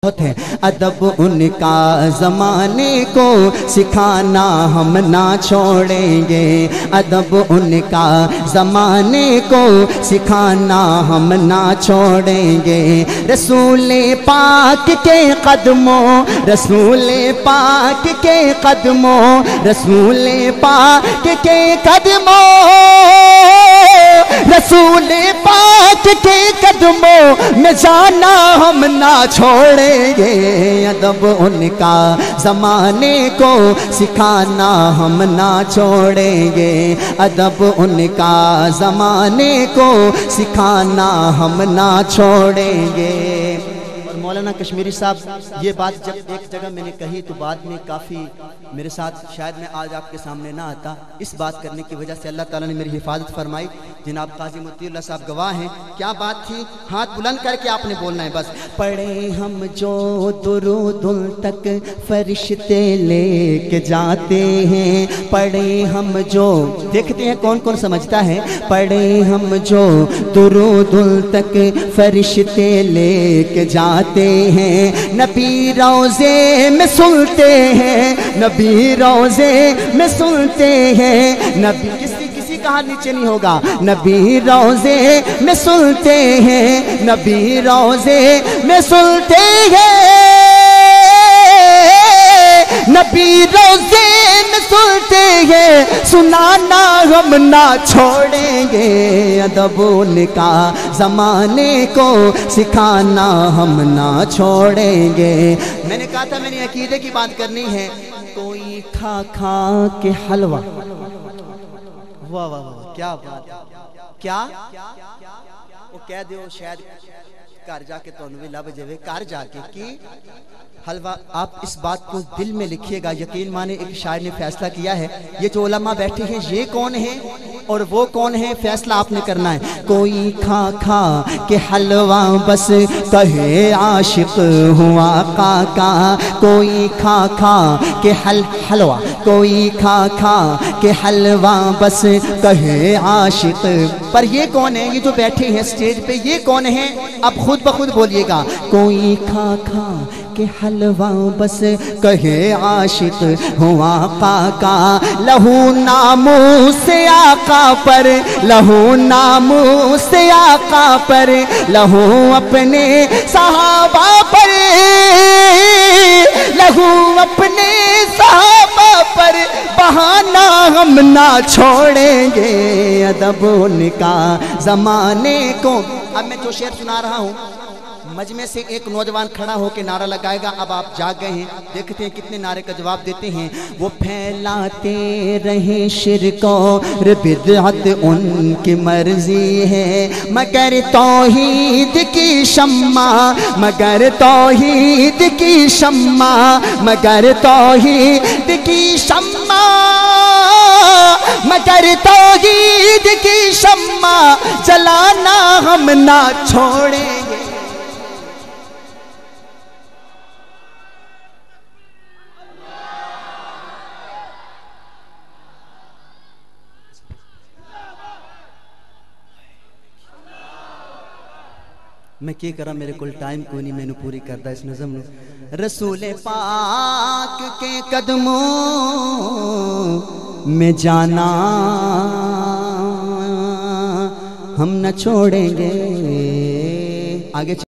بہت ہے ادب ان کا زمانے کو سکھانا ہم نہ چھوڑیں گے، ادب ان کا زمانے کو سکھانا ہم نہ چھوڑیں گے۔ رسول پاک کے قدموں، رسول پاک کے قدموں، رسول پاک کے قدموں، رسول پاک کے قدموں میں جانا ہم نہ چھوڑیں گے، ادب ان کا زمانے کو سکھانا ہم نہ چھوڑیں گے، ادب ان کا زمانے کو سکھانا ہم نہ چھوڑیں گے۔ اور مولانا کشمیری صاحب یہ بات جب ایک جگہ میں نے کہی تو بعد میں کافی میرے ساتھ شاید میں آج آپ کے سامنے نہ آتا، اس بات کرنے کی وجہ سے اللہ تعالیٰ نے میری حفاظت فرمائی۔ جناب قاضی مطیع اللہ صاحب گواہ ہیں، کیا بات تھی؟ ہاتھ بلند کر کے آپ نے بولنا ہے بس۔ پڑھے ہم جو درود تک فرشتے لے کے جاتے ہیں، پڑھے ہم جو، دیکھتے ہیں کون کون سمجھتا ہے، پڑھے ہم جو درود تک فرشتے لے کے جاتے ہیں، نبی روضے میں سنتے ہیں، نبی روضے میں سنتے ہیں، نبی کسی کا ہاتھ نیچے نہیں ہوگا، نبی روضے میں سنتے ہیں، نبی روضے میں سنتے ہیں، نبی روضے میں سنتے ہیں، سنانا ہم نہ چھوڑیں گے، ادب ان کا زمانے کو سکھانا ہم نہ چھوڑیں گے۔ میں نے کہا تھا میں نے عقیدے کی بات کرنی ہے۔ کوئی کھا کھا کے حلوہ، واہ واہ واہ کیا بات، کیا وہ کہہ دیو شاید کار جا کے تو انوی لب جوے، کار جا کے کی حلوہ۔ آپ اس بات کو دل میں لکھیے گا، یقین مانے ایک شاعر نے فیصلہ کیا ہے، یہ جو علماء بیٹھے ہیں یہ کون ہیں اور وہ کون ہے، فیصلہ آپ نے کرنا ہے۔ کوئی کھا کھا کہ حلوہ بس کہے عاشق ہوا آقا کا، کوئی کھا کھا کہ حلوہ، کوئی کھا کھا کہ حلوہ بس کہے عاشق، پر یہ کون ہے؟ یہ جو بیٹھے ہیں سٹیج پہ یہ کون ہے؟ اب خود بخود بولیے گا۔ کوئی کھا کھا کہ حلوہ بس کہے عاشق ہوا آقا کا، لہو ناموس آقا پر، لہو ناموس آقا پر، لہو اپنے صحابہ پر، لہو اپنے صحابہ پر، بہانا ہم نہ چھوڑیں گے، ادب ان کا زمانے کو۔ اب میں جو شعر سنا رہا ہوں مجمع سے ایک نوجوان کھڑا ہو کے نعرہ لگائے گا، اب آپ جاگ گئے ہیں، دیکھتے ہیں کتنے نعرے کا جواب دیتے ہیں۔ وہ پھیلاتے رہے شرک اور بدعت ان کی مرضی ہے، مگر توحید کی شمع، مگر توحید کی شمع، مگر توحید کی شمع، مگر توحید کی شمع جلانا ہم نہ چھوڑیں گے۔ میں کیا کرا، میرے کل ٹائم کوئی نہیں، میں نے پوری کردا اس نظم نو۔ رسول پاک کے قدموں میں جانا ہم نہ چھوڑیں گے، آگے